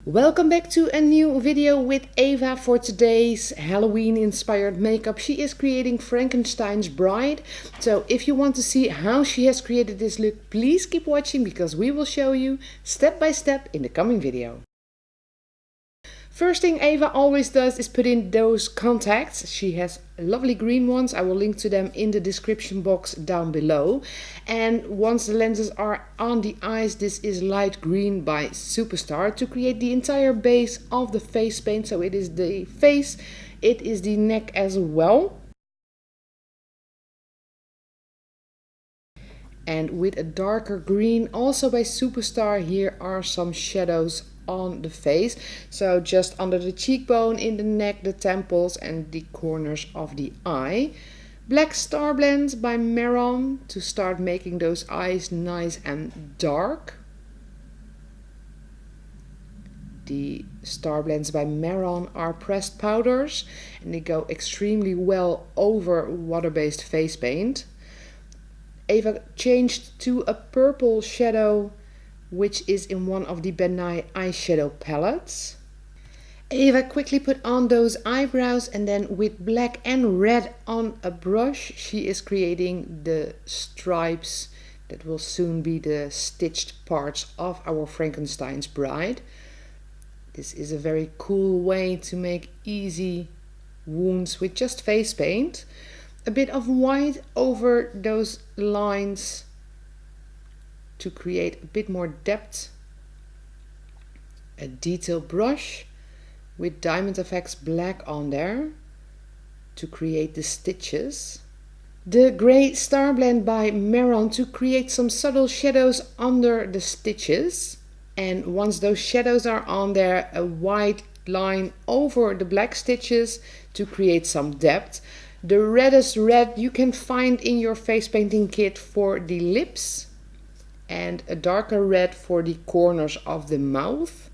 Welcome back to a new video with Eva for today's Halloween inspired makeup. She is creating Frankenstein's bride. So if you want to see how she has created this look, please keep watching because we will show you step by step in the coming video. First thing Eva always does is put in those contacts. She has lovely green ones. I will link to them in the description box down below. And once the lenses are on the eyes, this is light green by Superstar to create the entire base of the face paint. So it is the face, it is the neck as well. And with a darker green, also by Superstar, here are some shadows on the face. So just under the cheekbone, in the neck, the temples and the corners of the eye. Black Star Blend by Maron to start making those eyes nice and dark. The Star Blends by Maron are pressed powders and they go extremely well over water-based face paint. Eva changed to a purple shadow, which is in one of the Benai eyeshadow palettes. Eva quickly put on those eyebrows and then with black and red on a brush, she is creating the stripes that will soon be the stitched parts of our Frankenstein's bride. This is a very cool way to make easy wounds with just face paint. A bit of white over those lines to create a bit more depth. A detail brush with Diamond FX black on there to create the stitches. The grey Star Blend by Maron to create some subtle shadows under the stitches. And once those shadows are on there, a white line over the black stitches to create some depth. The reddest red you can find in your face painting kit for the lips. And a darker red for the corners of the mouth.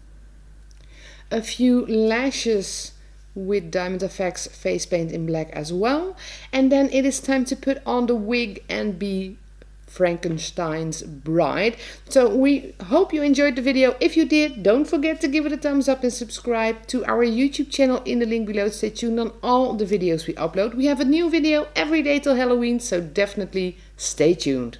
A few lashes with Diamond FX face paint in black as well. And then it is time to put on the wig and be Frankenstein's bride. So we hope you enjoyed the video. If you did, don't forget to give it a thumbs up and subscribe to our YouTube channel in the link below. Stay tuned on all the videos we upload. We have a new video every day till Halloween, so definitely stay tuned.